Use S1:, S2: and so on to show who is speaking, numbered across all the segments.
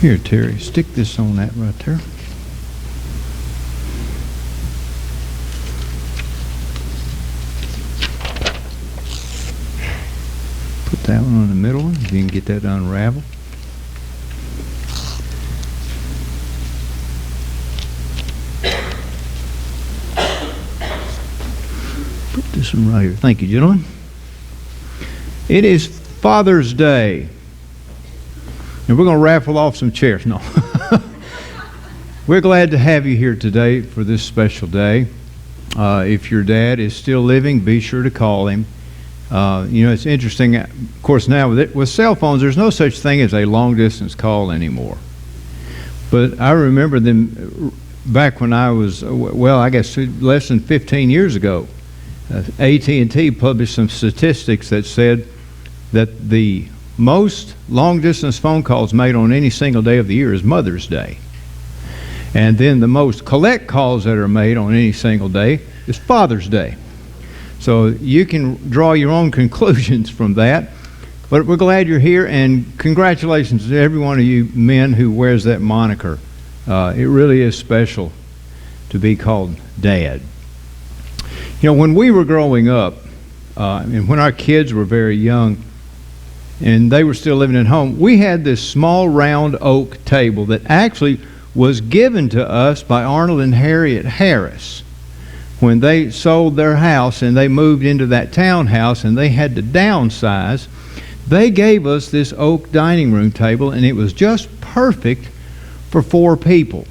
S1: Here, Terry, stick this on that right there. Put that one on the middle one, if you can get that unraveled. Put this one right here. Thank you, gentlemen. It is Father's Day. And we're going to raffle off some chairs. No. We're glad to have you here today for this special day. If your dad is still living, be sure to call him. It's interesting. Of course, now with cell phones, there's no such thing as a long-distance call anymore. But I remember them back when I was, I guess less than 15 years ago. AT&T published some statistics that said that the most long-distance phone calls made on any single day of the year is Mother's Day. And then the most collect calls that are made on any single day is Father's Day. So you can draw your own conclusions from that. But we're glad you're here, and congratulations to every one of you men who wears that moniker. It really is special to be called Dad. When we were growing up, and when our kids were very young, and they were still living at home, we had this small round oak table that actually was given to us by Arnold and Harriet Harris when they sold their house and they moved into that townhouse and they had to downsize. They gave us this oak dining room table, and it was just perfect for 4 people.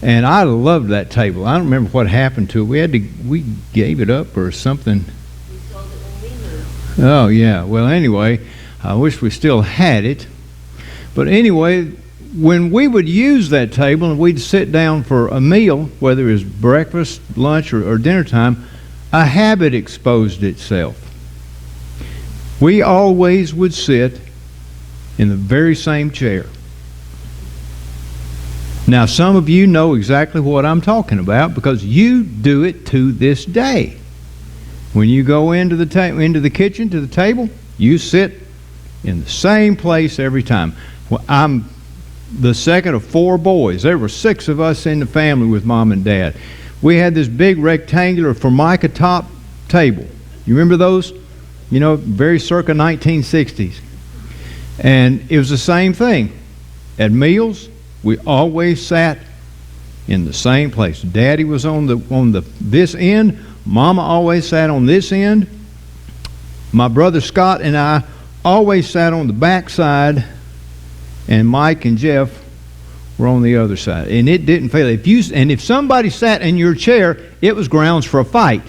S1: And I loved that table. I don't remember what happened to it. We gave it up or something.
S2: We sold it when we moved.
S1: Oh yeah. Well, anyway, I wish we still had it. But anyway, when we would use that table and we'd sit down for a meal, whether it was breakfast, lunch, or dinner time, a habit exposed itself. We always would sit in the very same chair. Now, some of you know exactly what I'm talking about because you do it to this day. When you go into the kitchen to the table, you sit in the same place every time. Well, I'm the second of 4 boys. There were 6 of us in the family with Mom and Dad. We had this big rectangular Formica top table. You remember those? Very circa 1960s. And it was the same thing. At meals, we always sat in the same place. Daddy was on this end. Mama always sat on this end. My brother Scott and I always sat on the back side, and Mike and Jeff were on the other side. And it didn't fail. If somebody sat in your chair, it was grounds for a fight.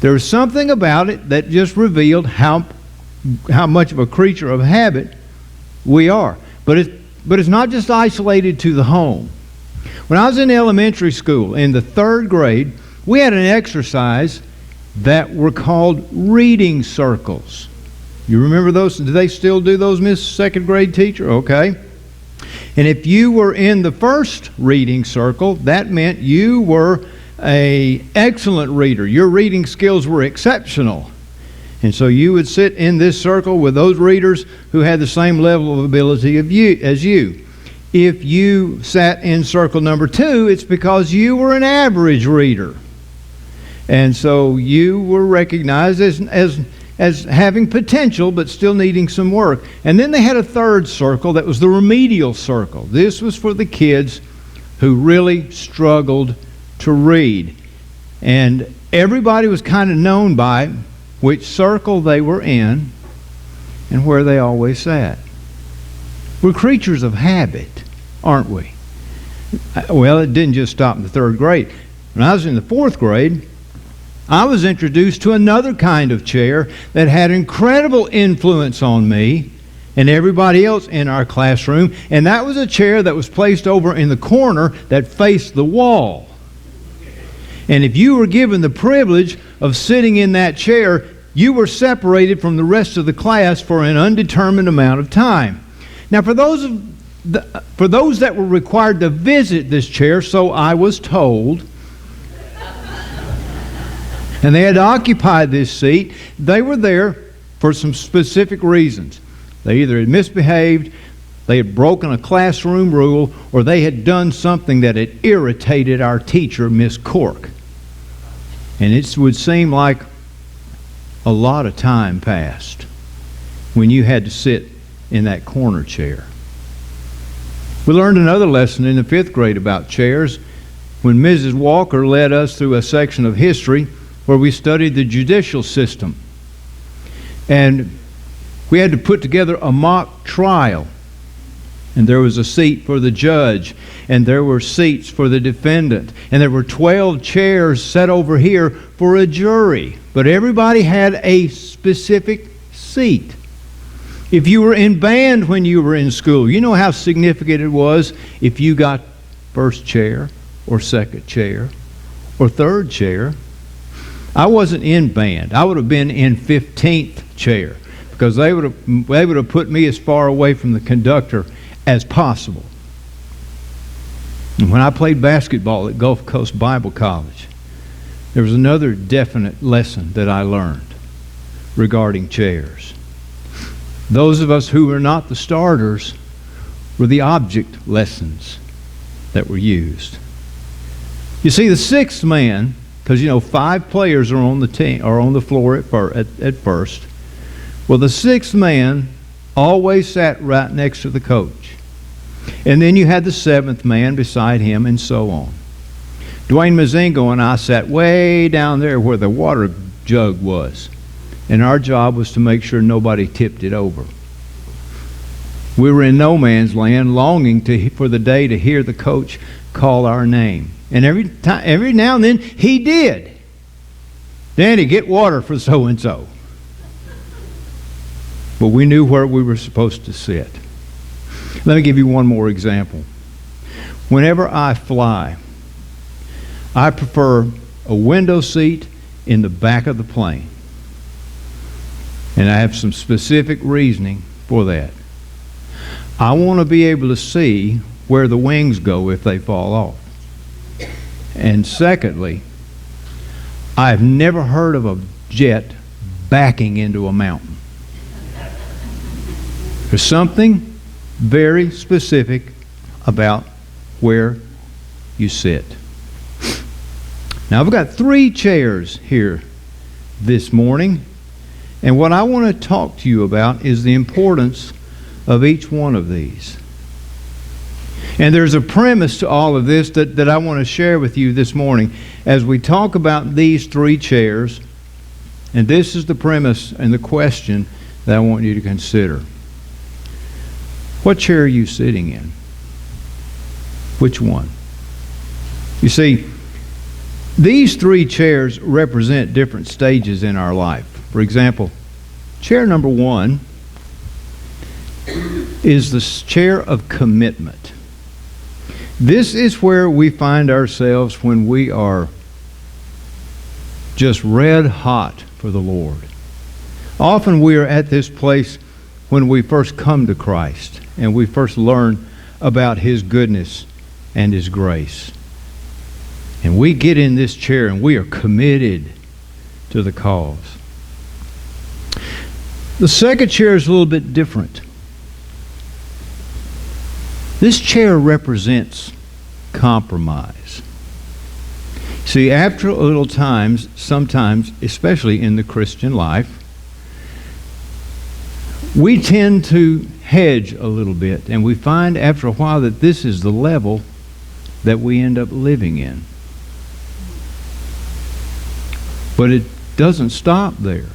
S1: There was something about it that just revealed how much of a creature of habit we are. But it's not just isolated to the home. When I was in elementary school, in the 3rd grade, we had an exercise that were called reading circles. You remember those? Do they still do those, Miss 2nd grade teacher? Okay. And if you were in the first reading circle, that meant you were an excellent reader. Your reading skills were exceptional. And so you would sit in this circle with those readers who had the same level of ability as you. If you sat in circle number 2, it's because you were an average reader. And so you were recognized as having potential but still needing some work. And then they had a 3rd circle that was the remedial circle. This was for the kids who really struggled to read. And everybody was kind of known by which circle they were in and where they always sat. We're creatures of habit, aren't we? Well, it didn't just stop in the 3rd grade. When I was in the 4th grade, I was introduced to another kind of chair that had incredible influence on me and everybody else in our classroom, and that was a chair that was placed over in the corner that faced the wall. And if you were given the privilege of sitting in that chair, you were separated from the rest of the class for an undetermined amount of time. Now, for those that were required to visit this chair, so I was told, and they had to occupy this seat, they were there for some specific reasons. They either had misbehaved, They had broken a classroom rule, or they had done something that had irritated our teacher, Miss Cork. And it would seem like a lot of time passed when you had to sit in that corner chair. We learned another lesson in the 5th grade about chairs when Mrs. Walker led us through a section of history where we studied the judicial system. And we had to put together a mock trial. And there was a seat for the judge, and there were seats for the defendant, and there were 12 chairs set over here for a jury. But everybody had a specific seat. If you were in band when you were in school, you know how significant it was if you got first chair or second chair or third chair. I wasn't in band. I would have been in 15th chair because they would have put me as far away from the conductor as possible. And when I played basketball at Gulf Coast Bible College, there was another definite lesson that I learned regarding chairs. Those of us who were not the starters were the object lessons that were used. You see, the 6th man, because 5 players are on the team, are on the floor at first. Well, the 6th man always sat right next to the coach. And then you had the 7th man beside him, and so on. Dwayne Mazingo and I sat way down there where the water jug was. And our job was to make sure nobody tipped it over. We were in no man's land, longing for the day to hear the coach call our name. And every now and then, he did. Danny, get water for so-and-so. But we knew where we were supposed to sit. Let me give you one more example. Whenever I fly, I prefer a window seat in the back of the plane. And I have some specific reasoning for that. I want to be able to see where the wings go if they fall off. And secondly, I've never heard of a jet backing into a mountain. There's something very specific about where you sit. Now, I've got 3 chairs here this morning, and what I want to talk to you about is the importance of each one of these. And there's a premise to all of this that I want to share with you this morning as we talk about these 3 chairs. And this is the premise and the question that I want you to consider. What chair are you sitting in? Which one? You see, these 3 chairs represent different stages in our life. For example, chair number 1 is the chair of commitment. This is where we find ourselves when we are just red hot for the Lord. Often we are at this place when we first come to Christ and we first learn about His goodness and His grace. And we get in this chair and we are committed to the cause. The second chair is a little bit different. This chair represents compromise. See, after a little time, sometimes, especially in the Christian life, we tend to hedge a little bit, and we find after a while that this is the level that we end up living in. But it doesn't stop there,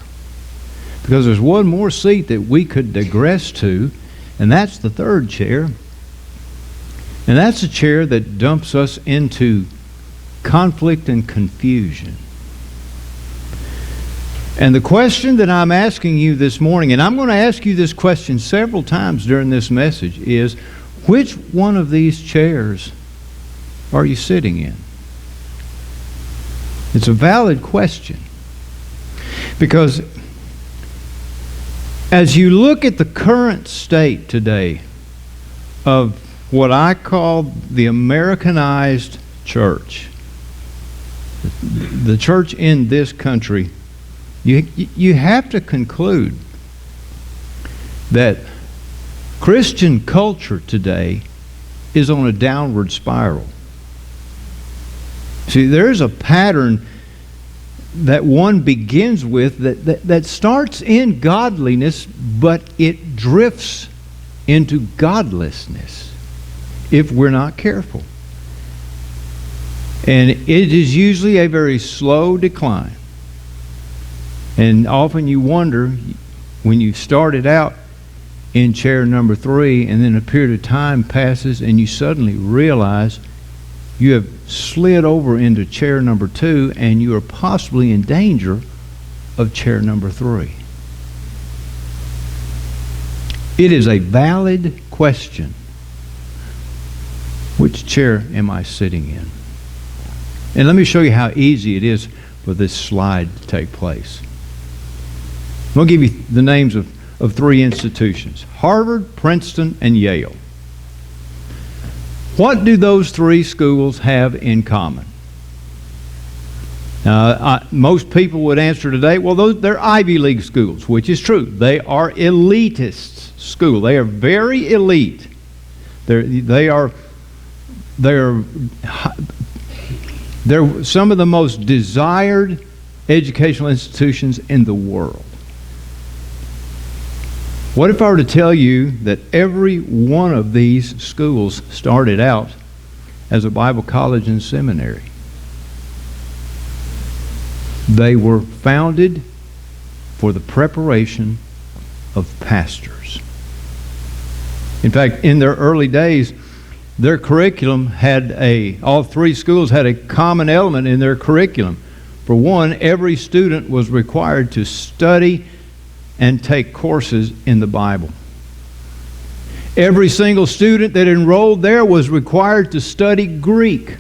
S1: because there's one more seat that we could digress to, and that's the third chair. And that's a chair that dumps us into conflict and confusion. And the question that I'm asking you this morning, and I'm going to ask you this question several times during this message, is which one of these chairs are you sitting in? It's a valid question. Because as you look at the current state today of what I call the Americanized church, the church in this country, you have to conclude that Christian culture today is on a downward spiral. See, there's a pattern that one begins with that starts in godliness, but it drifts into godlessness if we're not careful. And it is usually a very slow decline. And often you wonder, when you started out in chair number 3, and then a period of time passes and you suddenly realize you have slid over into chair number 2 and you are possibly in danger of chair number 3. It is a valid question. Which chair am I sitting in? And let me show you how easy it is for this slide to take place. I'm going to give you the names of 3 institutions: Harvard, Princeton, and Yale. What do those 3 schools have in common? Most people would answer today, well, they're Ivy League schools, which is true. They are elitist schools. They are very elite. They're some of the most desired educational institutions in the world. What if I were to tell you that every one of these schools started out as a Bible college and seminary? They were founded for the preparation of pastors. In fact, in their early days, their curriculum all 3 schools had a common element in their curriculum. For one, every student was required to study and take courses in the Bible. Every single student that enrolled there was required to study Greek.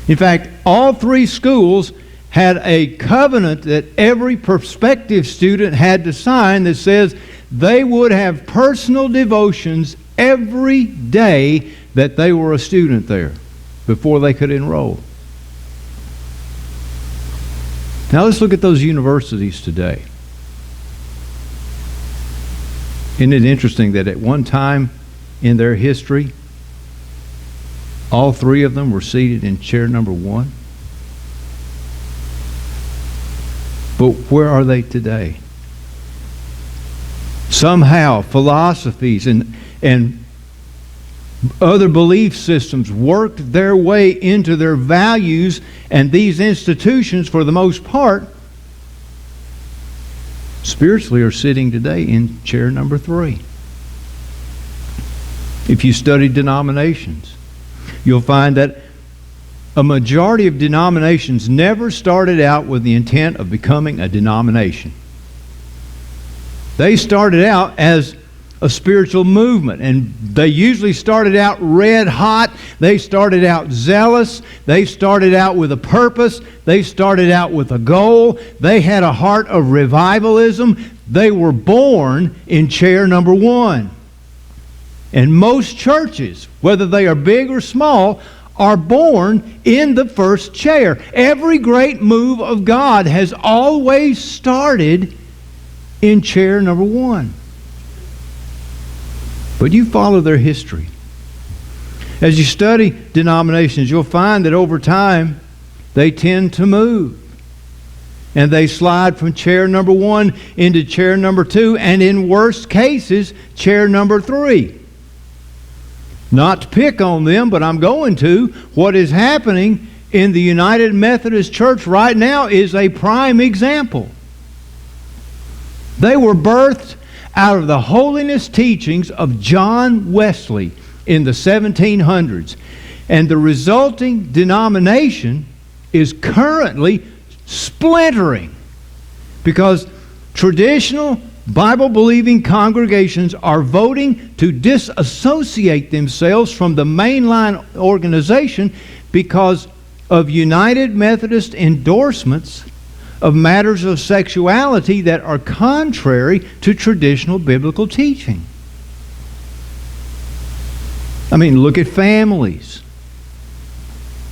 S1: In fact, all 3 schools had a covenant that every prospective student had to sign that says they would have personal devotions every day that they were a student there before they could enroll. Now let's look at those universities today. Isn't it interesting that at one time in their history, all 3 of them were seated in chair number 1? But where are they today? Somehow philosophies and other belief systems worked their way into their values, and these institutions, for the most part, spiritually are sitting today in chair number 3. If you study denominations, you'll find that a majority of denominations never started out with the intent of becoming a denomination. They started out as a spiritual movement, and they usually started out red hot. They started out zealous. They started out with a purpose. They started out with a goal. They had a heart of revivalism. They were born in chair number 1. And most churches, whether they are big or small, are born in the first chair. Every great move of God has always started in chair number 1. But you follow their history. As you study denominations, you'll find that over time, they tend to move. And they slide from chair number 1 into chair number 2, and in worst cases, chair number 3. Not to pick on them, but I'm going to. What is happening in the United Methodist Church right now is a prime example. They were birthed out of the holiness teachings of John Wesley in the 1700s. And the resulting denomination is currently splintering because traditional Bible-believing congregations are voting to disassociate themselves from the mainline organization because of United Methodist endorsements of matters of sexuality that are contrary to traditional biblical teaching. I mean, look at families.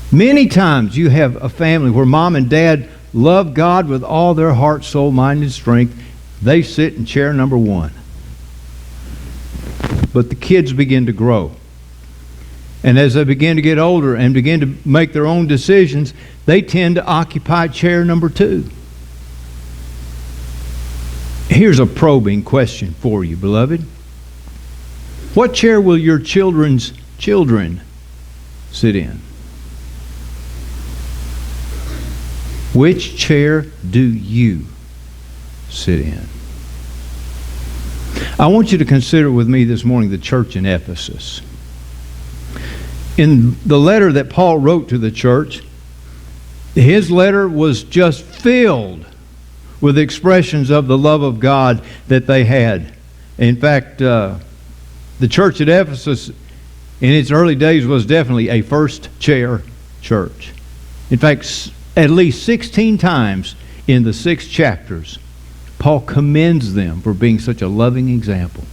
S1: Many times you have a family where mom and dad love God with all their heart, soul, mind, and strength. They sit in chair number 1. But the kids begin to grow. And as they begin to get older and begin to make their own decisions, they tend to occupy chair number 2. Here's a probing question for you, beloved. What chair will your children's children sit in? Which chair do you sit in? I want you to consider with me this morning the church in Ephesus. In the letter that Paul wrote to the church, his letter was just filled with expressions of the love of God that they had. In fact, the church at Ephesus in its early days was definitely a first chair church. In fact, at least 16 times in the 6 chapters, Paul commends them for being such a loving example.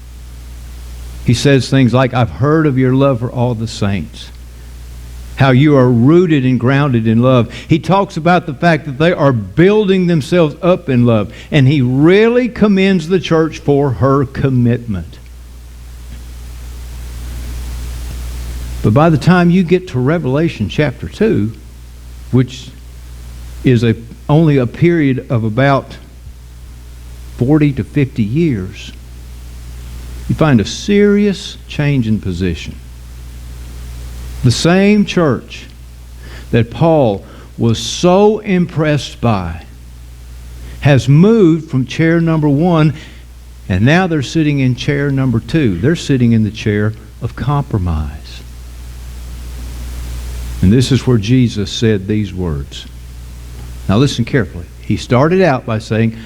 S1: He says things like, I've heard of your love for all the saints, how you are rooted and grounded in love. He talks about the fact that they are building themselves up in love, and he really commends the church for her commitment. But by the time you get to Revelation chapter 2, which is only a period of about 40 to 50 years, you find a serious change in position. The same church that Paul was so impressed by has moved from chair number 1, and now they're sitting in chair number 2. They're sitting in the chair of compromise. And this is where Jesus said these words. Now listen carefully. He started out by saying,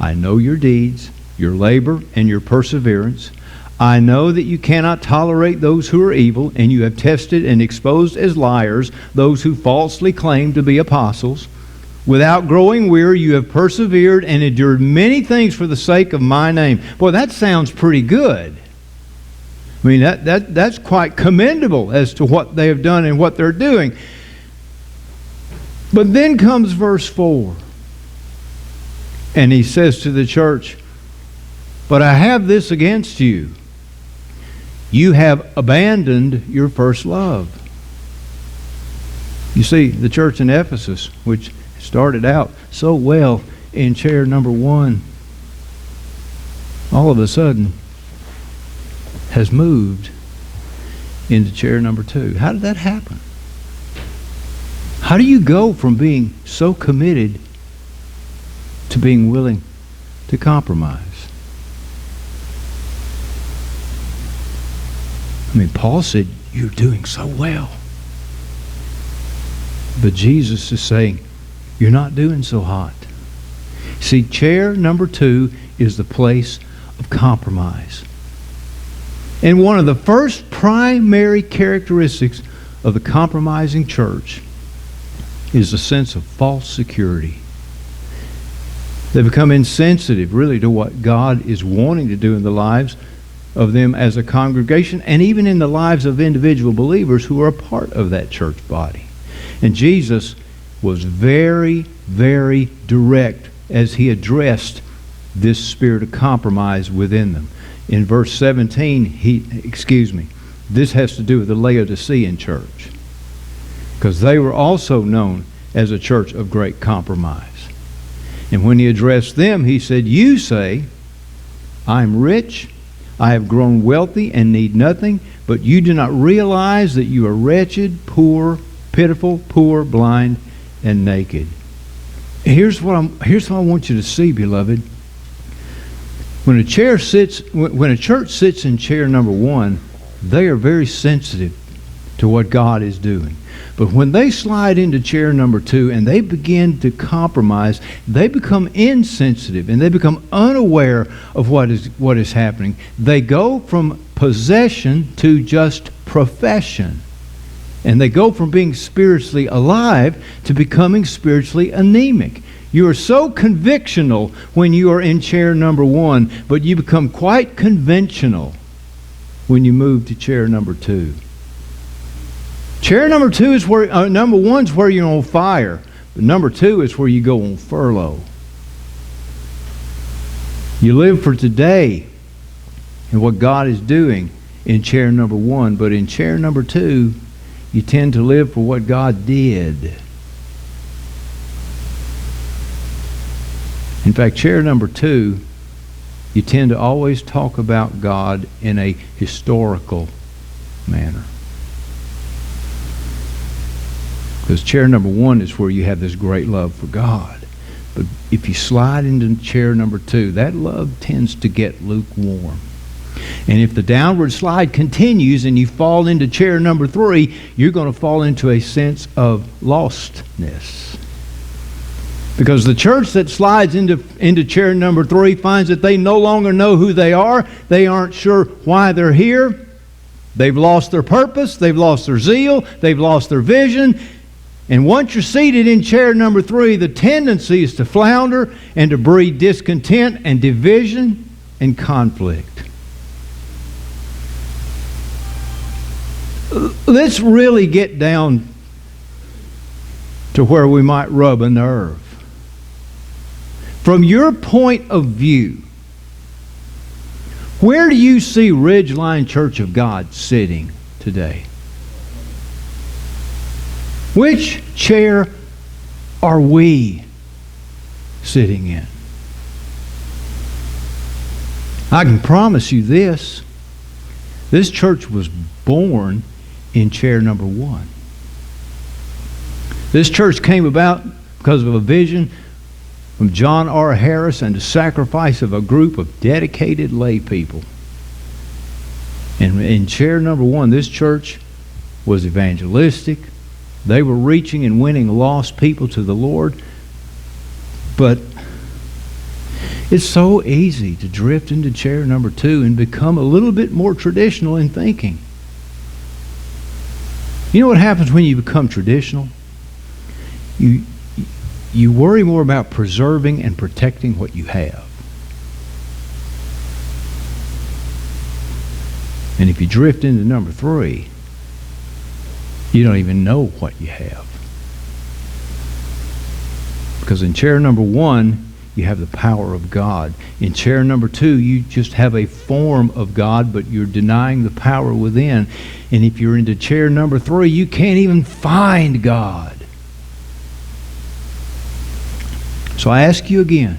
S1: I know your deeds, your labor, and your perseverance. I know that you cannot tolerate those who are evil, and you have tested and exposed as liars those who falsely claim to be apostles. Without growing weary, you have persevered and endured many things for the sake of my name. Boy, that sounds pretty good. I mean, that's quite commendable as to what they have done and what they're doing. But then comes verse 4. And he says to the church, but I have this against you. You have abandoned your first love. You see, the church in Ephesus, which started out so well in chair number 1, all of a sudden has moved into chair number 2. How did that happen? How do you go from being so committed to being willing to compromise? I mean, Paul said, you're doing so well. But Jesus is saying, you're not doing so hot. See, chair number 2 is the place of compromise. And one of the first primary characteristics of the compromising church is a sense of false security. They become insensitive, really, to what God is wanting to do in the lives of them as a congregation, and even in the lives of individual believers who are a part of that church body. And Jesus was very, very direct as he addressed this spirit of compromise within them. In verse 17, this has to do with the Laodicean church, because they were also known as a church of great compromise. And when he addressed them, he said, you say, I'm rich, I have grown wealthy and need nothing, but you do not realize that you are wretched, poor, pitiful, poor, blind, and naked. Here's what I want you to see, beloved. When a church sits in chair number 1, they are very sensitive to what God is doing. But when they slide into chair number 2 and they begin to compromise, they become insensitive and they become unaware of what is happening. They go from possession to just profession. And they go from being spiritually alive to becoming spiritually anemic. You are so convictional when you are in chair number 1, but you become quite conventional when you move to chair number 2. Chair number 2 is where number 1 is where you're on fire, but number 2 is where you go on furlough. You live for today and what God is doing, in chair number one, but in chair number two, you tend to live for what God did. In fact, chair number two, you tend to always talk about God in a historical manner. Because chair number one is where you have this great love for God. But if you slide into chair number two, that love tends to get lukewarm. And if the downward slide continues and you fall into chair number three, you're going to fall into a sense of lostness. Because the church that slides into chair number three finds that they no longer know who they are. They aren't sure why they're here. They've lost their purpose. They've lost their zeal. They've lost their vision. And once you're seated in chair number three, the tendency is to flounder and to breed discontent and division and conflict. Let's really get down to where we might rub a nerve. From your point of view, where do you see Ridgeline Church of God sitting today? Which chair are we sitting in? I can promise you this. This church was born in chair number one. This church came about because of a vision from John R. Harris and the sacrifice of a group of dedicated lay people. And in chair number one, this church was evangelistic. They were reaching and winning lost people to the Lord. But it's so easy to drift into chair number two and become a little bit more traditional in thinking. You know what happens when you become traditional? You worry more about preserving and protecting what you have. And if you drift into number three, you don't even know what you have. Because in chair number one, you have the power of God. In chair number two, you just have a form of God, but you're denying the power within. And if you're into chair number three, you can't even find God. So I ask you again,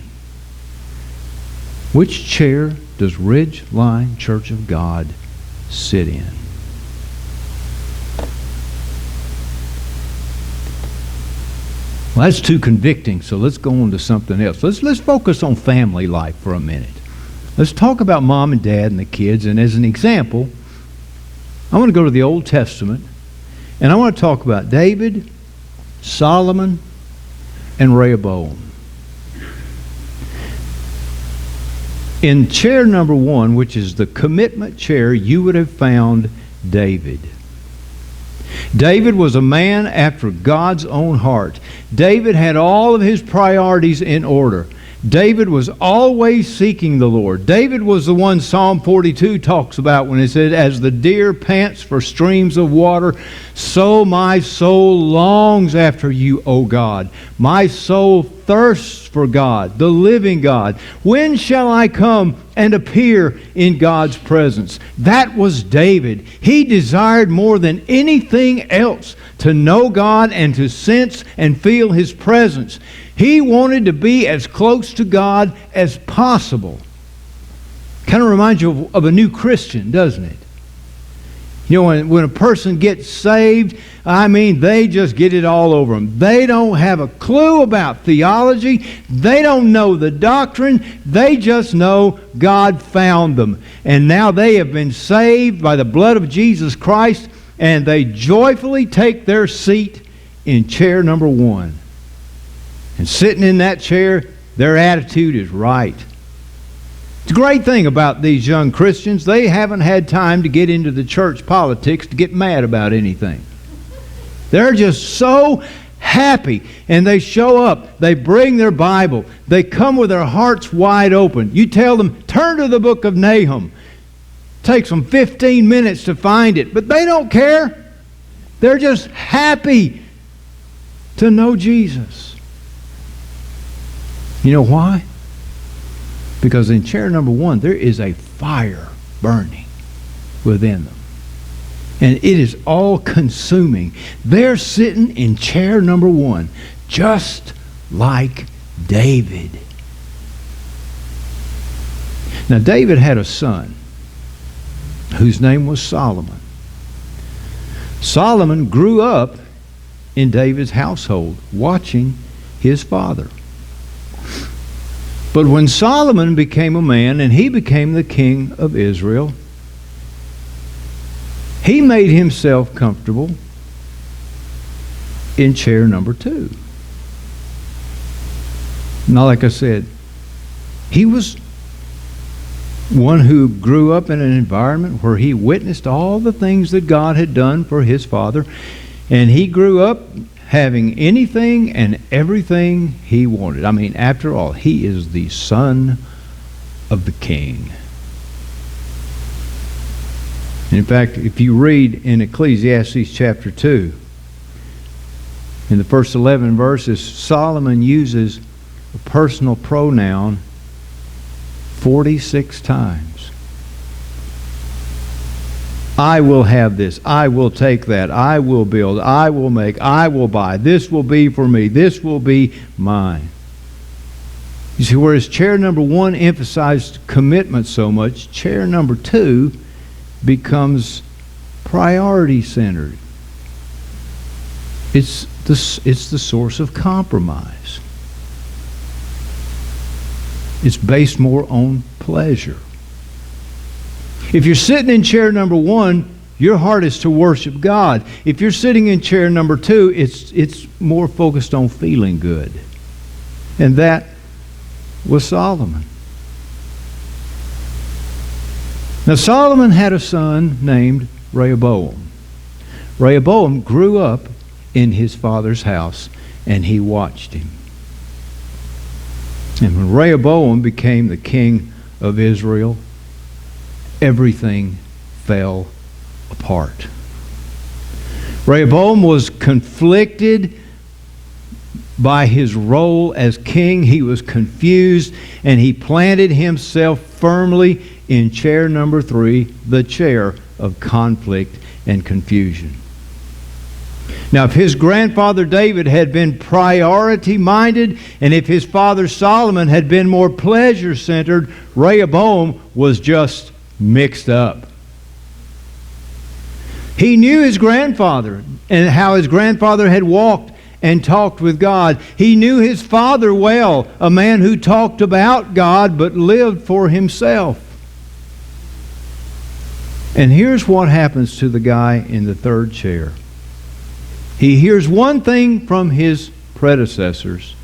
S1: which chair does Ridgeline Church of God sit in? Well, that's too convicting, so let's go on to something else. Let's focus on family life for a minute. Let's talk about mom and dad and the kids, and as an example, I want to go to the Old Testament, and I want to talk about David, Solomon, and Rehoboam. In chair number one, which is the commitment chair, you would have found David. David was a man after God's own heart. David had all of his priorities in order. David was always seeking the Lord. David was the one Psalm 42 talks about when it said, "As the deer pants for streams of water, so my soul longs after you, O God. My soul thirsts for God, the living God. When shall I come and appear in God's presence?" That was David. He desired more than anything else to know God and to sense and feel His presence. He wanted to be as close to God as possible. Kind of reminds you of a new Christian, doesn't it? You know, when a person gets saved, I mean, they just get it all over them. They don't have a clue about theology. They don't know the doctrine. They just know God found them. And now they have been saved by the blood of Jesus Christ, and they joyfully take their seat in chair number one. And sitting in that chair, their attitude is right. The great thing about these young Christians, they haven't had time to get into the church politics to get mad about anything. They're just so happy, and they show up. They bring their Bible. They come with their hearts wide open. You tell them, turn to the book of Nahum. Takes them 15 minutes to find it, but they don't care. They're just happy to know Jesus. You know why? Because in chair number one, there is a fire burning. within them. And it is all consuming. They're sitting in chair number 1, just like David. Now, David had a son whose name was Solomon. Solomon grew up in David's household, watching his father. But when Solomon became a man and he became the king of Israel, he made himself comfortable in chair number 2. Now, like I said, he was one who grew up in an environment where he witnessed all the things that God had done for his father, and he grew up having anything and everything he wanted. I mean, after all, he is the son of the king. In fact, if you read in Ecclesiastes chapter 2, in the first 11 verses, Solomon uses a personal pronoun 46 times. I will have this. I will take that. I will build. I will make. I will buy. This will be for me. This will be mine. You see, whereas chair number 1 emphasized commitment so much, chair number 2 becomes priority-centered. It's the source of compromise. It's based more on pleasure. If you're sitting in chair number 1, your heart is to worship God. If you're sitting in chair number 2, it's more focused on feeling good. And that was Solomon. Now, Solomon had a son named Rehoboam. Rehoboam grew up in his father's house, and he watched him. And when Rehoboam became the king of Israel, everything fell apart. Rehoboam was conflicted by his role as king. He was confused, and he planted himself firmly in chair number 3, the chair of conflict and confusion. Now, if his grandfather David had been priority-minded, and if his father Solomon had been more pleasure-centered, Rehoboam was just mixed up. He knew his grandfather and how his grandfather had walked and talked with God. He knew his father well, a man who talked about God but lived for himself. And here's what happens to the guy in the 3rd chair. He hears one thing from his predecessors,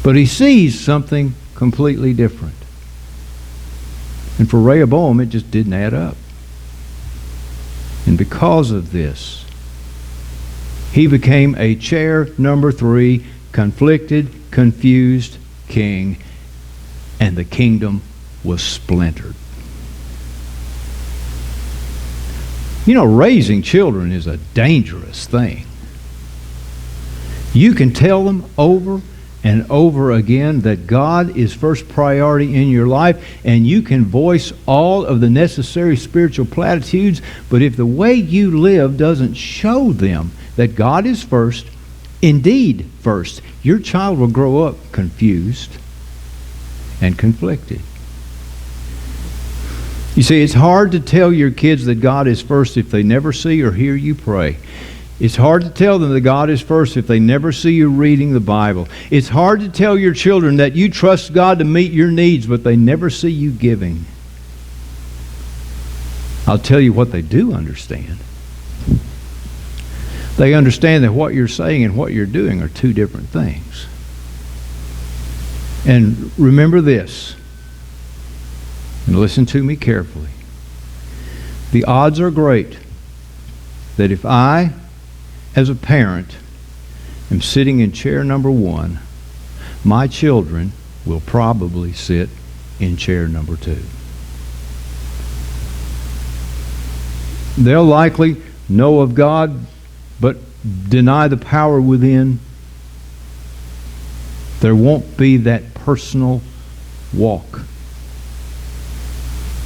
S1: but he sees something completely different. And for Rehoboam, it just didn't add up. And because of this, he became a chair number 3, conflicted, confused king, and the kingdom was splintered. You know, raising children is a dangerous thing. You can tell them over and over again that God is first priority in your life, and you can voice all of the necessary spiritual platitudes, but if the way you live doesn't show them that God is first, indeed first, your child will grow up confused and conflicted. You see, it's hard to tell your kids that God is first if they never see or hear you pray. It's hard to tell them that God is first if they never see you reading the Bible. It's hard to tell your children that you trust God to meet your needs, but they never see you giving. I'll tell you what they do understand. They understand that what you're saying and what you're doing are two different things. And remember this, and listen to me carefully. The odds are great that if I, as a parent, am sitting in chair number 1, my children will probably sit in chair number 2. They'll likely know of God, but deny the power within. There won't be that personal walk.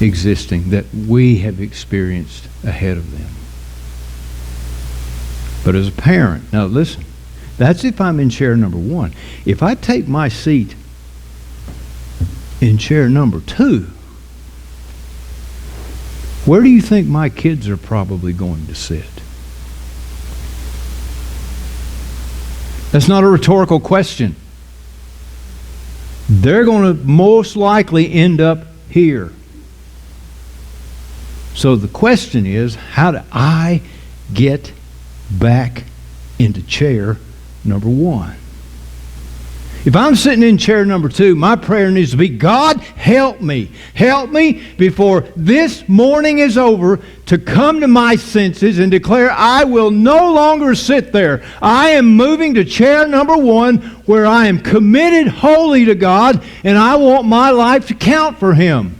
S1: existing that we have experienced ahead of them. But as a parent, now listen, that's if I'm in chair number 1. If I take my seat in chair number 2, where do you think my kids are probably going to sit? That's not a rhetorical question. They're going to most likely end up here. So the question is, how do I get back into chair number 1? If I'm sitting in chair number 2, my prayer needs to be, God, help me. Help me before this morning is over to come to my senses and declare I will no longer sit there. I am moving to chair number 1 where I am committed wholly to God and I want my life to count for Him.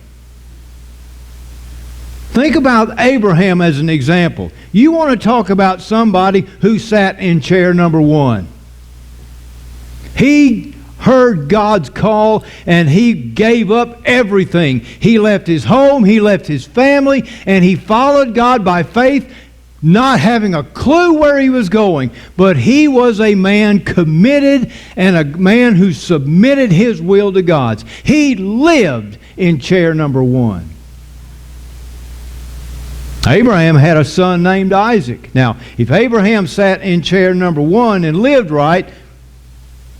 S1: Think about Abraham as an example. You want to talk about somebody who sat in chair number 1. He heard God's call and he gave up everything. He left his home, he left his family, and he followed God by faith, not having a clue where he was going. But he was a man committed and a man who submitted his will to God's. He lived in chair number 1. Abraham had a son named Isaac. Now, if Abraham sat in chair number 1 and lived right,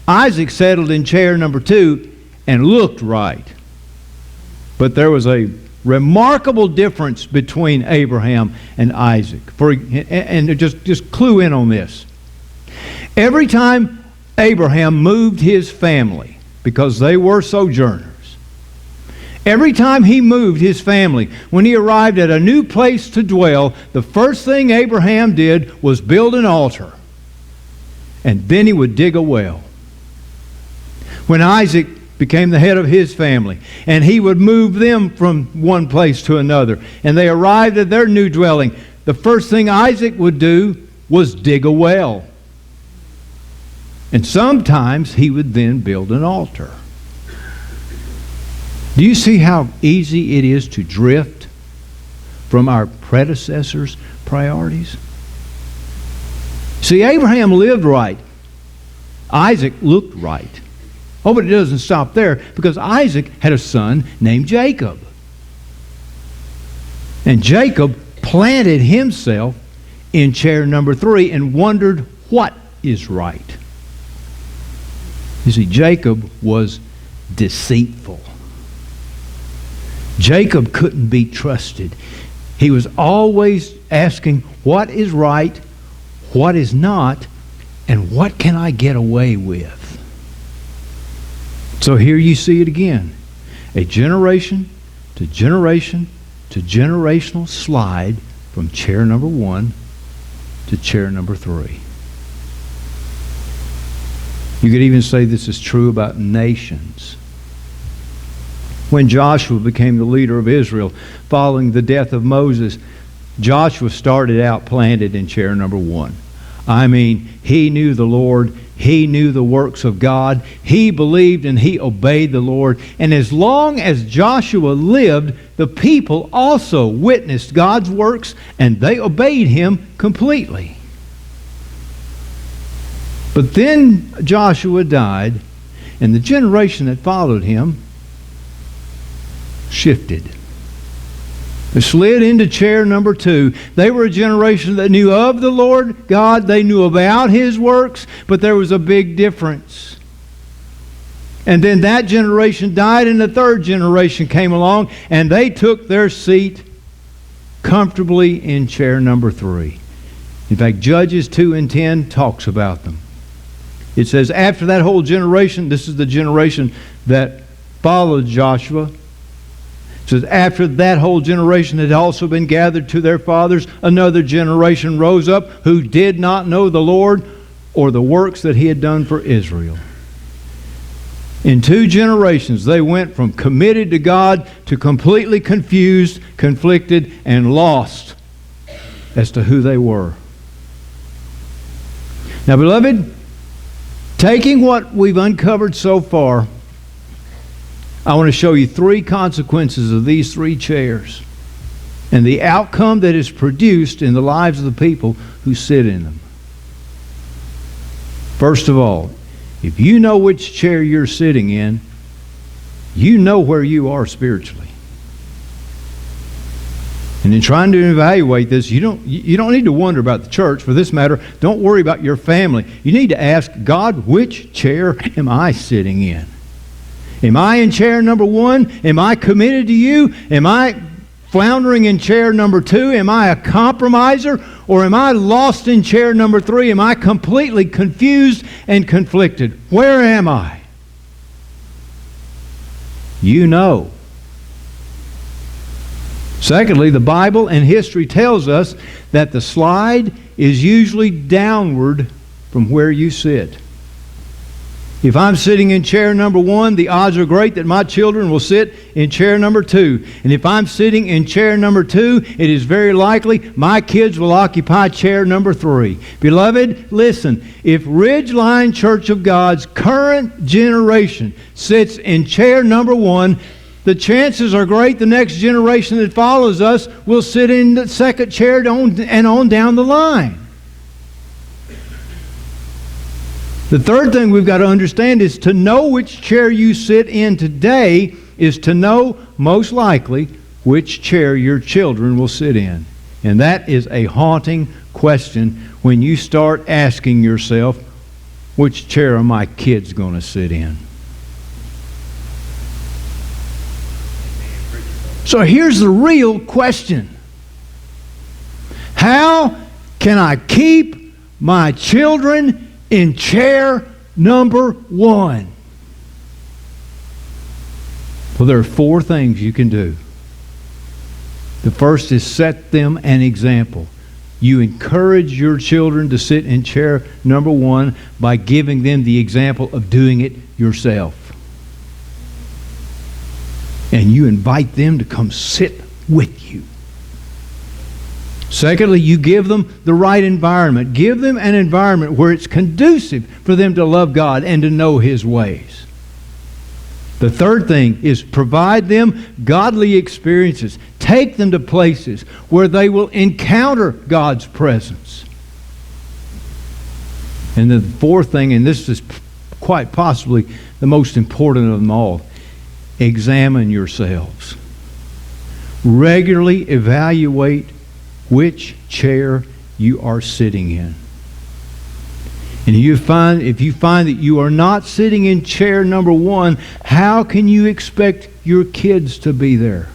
S1: Isaac settled in chair number 2 and looked right. But there was a remarkable difference between Abraham and Isaac. And just clue in on this. Every time Abraham moved his family, because they were sojourners, every time he moved his family, when he arrived at a new place to dwell, the first thing Abraham did was build an altar. And then he would dig a well. When Isaac became the head of his family, and he would move them from one place to another, and they arrived at their new dwelling, the first thing Isaac would do was dig a well. And sometimes he would then build an altar. Do you see how easy it is to drift from our predecessors' priorities? See, Abraham lived right. Isaac looked right. Oh, but it doesn't stop there, because Isaac had a son named Jacob. And Jacob planted himself in chair number 3 and wondered what is right. You see, Jacob was deceitful. Jacob couldn't be trusted. He was always asking what is right, what is not, and what can I get away with? So here you see it again. A generation to generation to generational slide from chair number 1 to chair number 3. You could even say this is true about nations. When Joshua became the leader of Israel following the death of Moses, Joshua started out planted in chair number 1. I mean, he knew the Lord. He knew the works of God. He believed and he obeyed the Lord. And as long as Joshua lived, the people also witnessed God's works and they obeyed him completely. But then Joshua died, and the generation that followed him shifted. They slid into chair number 2. They were a generation that knew of the Lord God. They knew about His works, but there was a big difference. And then that generation died, and the third generation came along, and they took their seat comfortably in chair number 3. In fact, Judges 2:10 talks about them. It says, after that whole generation, this is the generation that followed Joshua. It says, after that whole generation had also been gathered to their fathers, another generation rose up who did not know the Lord or the works that He had done for Israel. In 2 generations, they went from committed to God to completely confused, conflicted, and lost as to who they were. Now, beloved, taking what we've uncovered so far, I want to show you 3 consequences of these 3 chairs and the outcome that is produced in the lives of the people who sit in them. First of all, if you know which chair you're sitting in, you know where you are spiritually. And in trying to evaluate this, you don't need to wonder about the church. For this matter, don't worry about your family. You need to ask God, which chair am I sitting in? Am I in chair number 1? Am I committed to you? Am I floundering in chair number 2? Am I a compromiser? Or am I lost in chair number 3? Am I completely confused and conflicted? Where am I? You know. Secondly, the Bible and history tells us that the slide is usually downward from where you sit. If I'm sitting in chair number 1, the odds are great that my children will sit in chair number 2. And if I'm sitting in chair number 2, it is very likely my kids will occupy chair number 3. Beloved, listen, if Ridgeline Church of God's current generation sits in chair number 1, the chances are great the next generation that follows us will sit in the second chair and on down the line. The third thing we've got to understand is to know which chair you sit in today is to know, most likely, which chair your children will sit in. And that is a haunting question when you start asking yourself, which chair are my kids going to sit in? So here's the real question. How can I keep my children in chair number 1? Well, there are 4 things you can do. The first is set them an example. You encourage your children to sit in chair number 1 by giving them the example of doing it yourself. And you invite them to come sit with you. Secondly, you give them the right environment. Give them an environment where it's conducive for them to love God and to know His ways. The third thing is provide them godly experiences. Take them to places where they will encounter God's presence. And the fourth thing, and this is quite possibly the most important of them all, examine yourselves. Regularly evaluate which chair you are sitting in. And if you find that you are not sitting in chair number 1, how can you expect your kids to be there?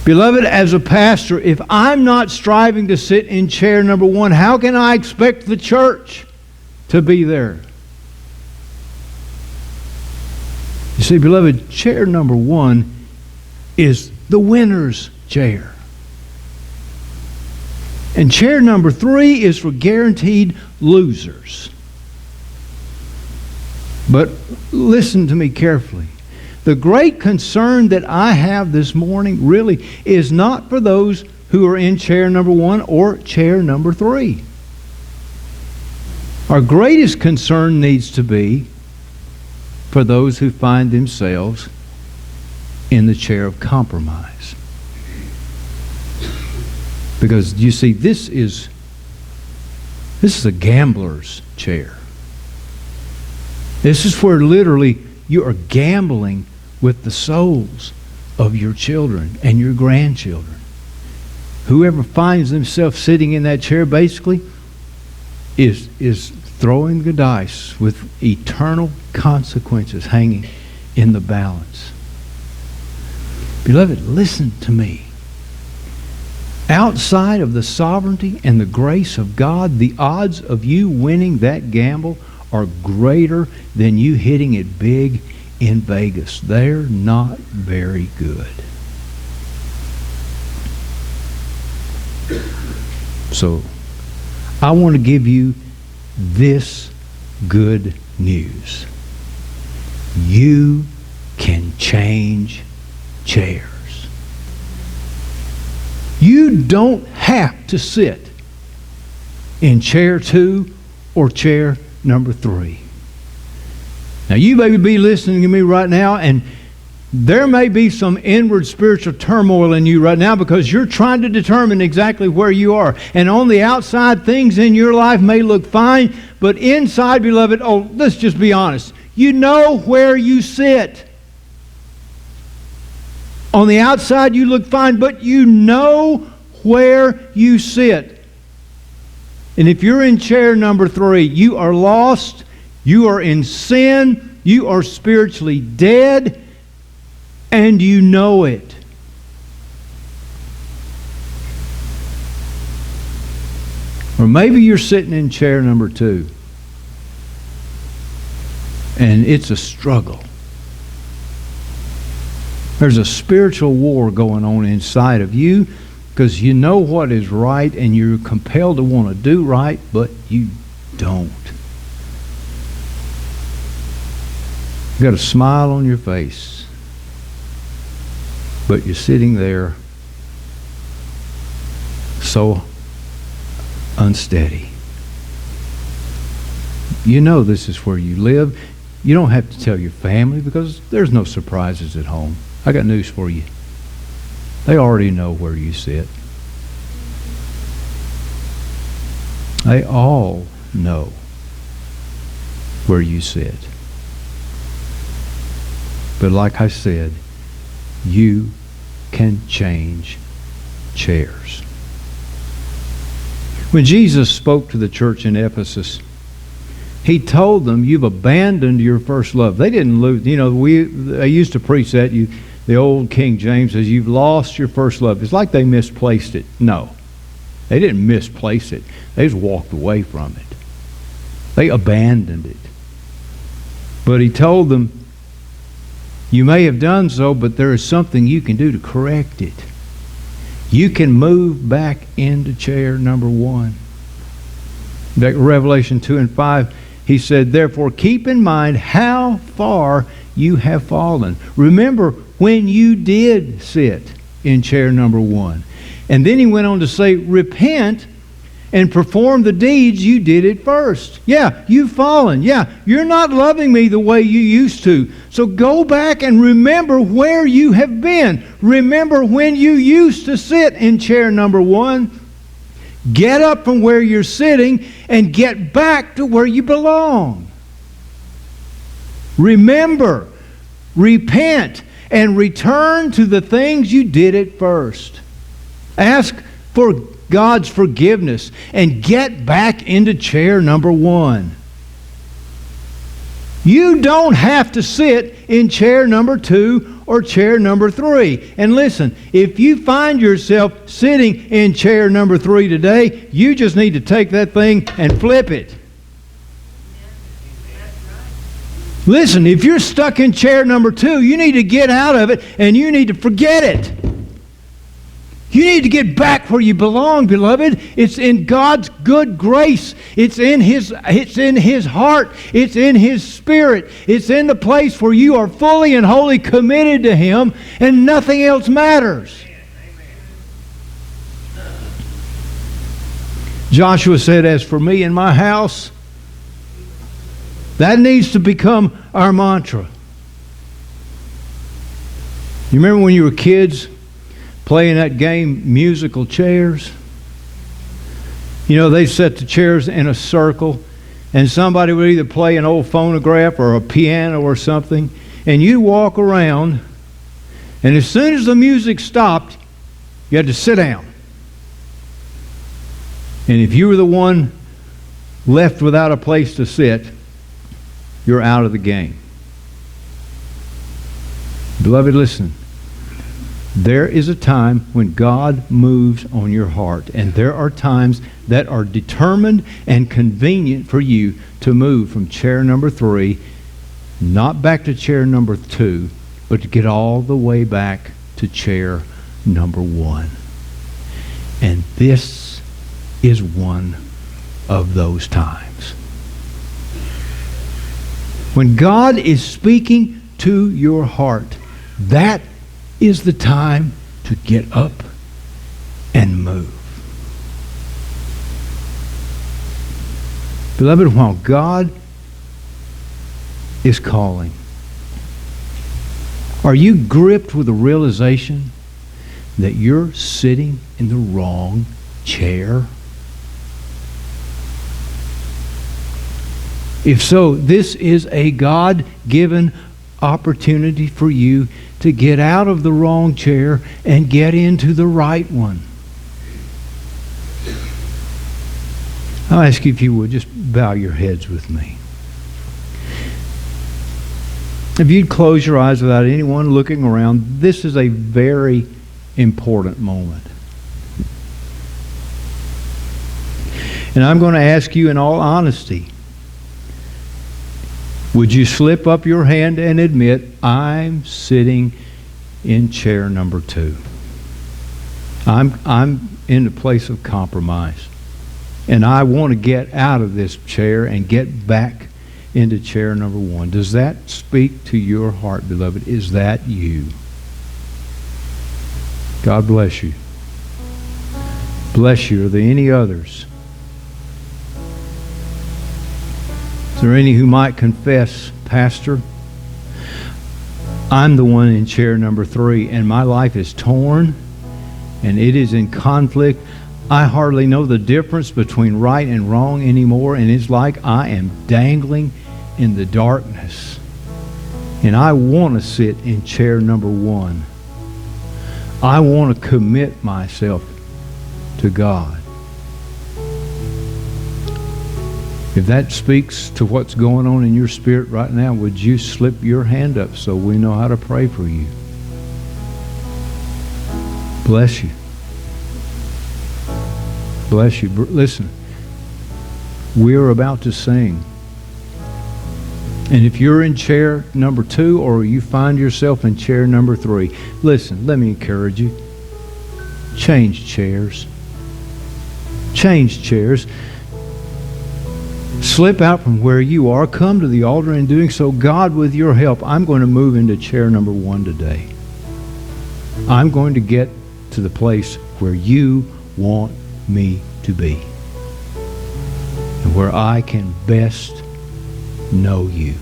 S1: Beloved, as a pastor, if I'm not striving to sit in chair number 1, how can I expect the church to be there? You see, beloved, chair number 1 is the winner's chair. And chair number 3 is for guaranteed losers. But listen to me carefully. The great concern that I have this morning really is not for those who are in chair number 1 or chair number 3. Our greatest concern needs to be for those who find themselves in the chair of compromise. Because you see, this is a gambler's chair. This is where literally you are gambling with the souls of your children and your grandchildren. Whoever finds themselves sitting in that chair basically is throwing the dice with eternal consequences hanging in the balance. Beloved, listen to me. Outside of the sovereignty and the grace of God, the odds of you winning that gamble are greater than you hitting it big in Vegas. They're not very good. So, I want to give you this good news. You can change chairs. You don't have to sit in chair 2 or chair number 3. Now, you may be listening to me right now, and there may be some inward spiritual turmoil in you right now because you're trying to determine exactly where you are. And on the outside, things in your life may look fine, but inside, beloved, let's just be honest. You know where you sit. On the outside, you look fine, but you know where you sit. And if you're in chair number 3, you are lost, you are in sin, you are spiritually dead, and you know it. Or maybe you're sitting in chair number 2, and it's a struggle. There's a spiritual war going on inside of you because you know what is right and you're compelled to want to do right, but you don't. You got a smile on your face, but you're sitting there so unsteady. You know this is where you live. You don't have to tell your family because there's no surprises at home. I got news for you. They already know where you sit. They all know where you sit. But like I said, you can change chairs. When Jesus spoke to the church in Ephesus, He told them, you've abandoned your first love. They didn't lose. They used to preach that. The old King James says, you've lost your first love. It's like they misplaced it. No. They didn't misplace it. They just walked away from it. They abandoned it. But He told them, you may have done so, but there is something you can do to correct it. You can move back into chair number 1. Back Revelation 2 and 5, He said, therefore keep in mind how far you have fallen. Remember when you did sit in chair number 1. And then He went on to say, repent and perform the deeds you did at first. Yeah, you've fallen. Yeah, you're not loving me the way you used to. So go back and remember where you have been. Remember when you used to sit in chair number 1. Get up from where you're sitting and get back to where you belong. Remember, repent, and return to the things you did at first. Ask for God's forgiveness and get back into chair number 1. You don't have to sit in chair number 2 or chair number 3. And listen, if you find yourself sitting in chair number 3 today, you just need to take that thing and flip it. Listen, if you're stuck in chair number 2, you need to get out of it and you need to forget it. You need to get back where you belong, beloved. It's in God's good grace. It's in His heart. It's in His Spirit. It's in the place where you are fully and wholly committed to Him and nothing else matters. Joshua said, as for me and my house, that needs to become our mantra. You remember when you were kids playing that game, musical chairs? You know, they set the chairs in a circle, and somebody would either play an old phonograph or a piano or something, and you walk around, and as soon as the music stopped, you had to sit down. And if you were the one left without a place to sit, you're out of the game. Beloved, listen. There is a time when God moves on your heart, and there are times that are determined and convenient for you to move from chair number 3, not back to chair number 2, but to get all the way back to chair number 1. And this is one of those times. When God is speaking to your heart, that is the time to get up and move. Beloved, while God is calling. Are you gripped with the realization that you're sitting in the wrong chair? If so, this is a God-given opportunity for you to get out of the wrong chair and get into the right one. I'll ask you if you would just bow your heads with me. If you'd close your eyes without anyone looking around, this is a very important moment. And I'm going to ask you in all honesty, would you slip up your hand and admit, I'm sitting in chair number 2. I'm in a place of compromise. And I want to get out of this chair and get back into chair number 1. Does that speak to your heart, beloved? Is that you? God bless you. Bless you. Are there any others? Is there any who might confess, Pastor, I'm the one in chair number 3 and my life is torn and it is in conflict. I hardly know the difference between right and wrong anymore, and it's like I am dangling in the darkness. And I want to sit in chair number 1. I want to commit myself to God. If that speaks to what's going on in your spirit right now, would you slip your hand up so we know how to pray for you? Bless you. Bless you. Listen, we're about to sing. And if you're in chair number 2 or you find yourself in chair number 3, listen, let me encourage you. Change chairs. Change chairs. Slip out from where you are. Come to the altar. In doing so, God, with your help, I'm going to move into chair number 1 today. I'm going to get to the place where you want me to be and where I can best know you.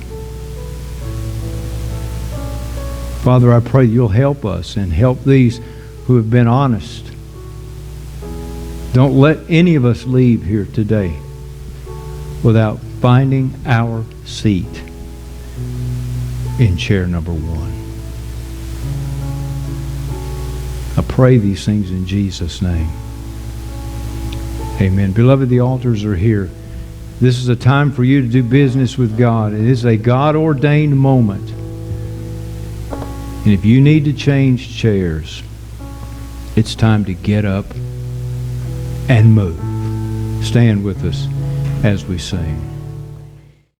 S1: Father, I pray you'll help us and help these who have been honest. Don't let any of us leave here today without finding our seat in chair number 1. I pray these things in Jesus' name. Amen. Beloved, the altars are here. This is a time for you to do business with God. It is a God-ordained moment. And if you need to change chairs, it's time to get up and move. Stand with us as we sing.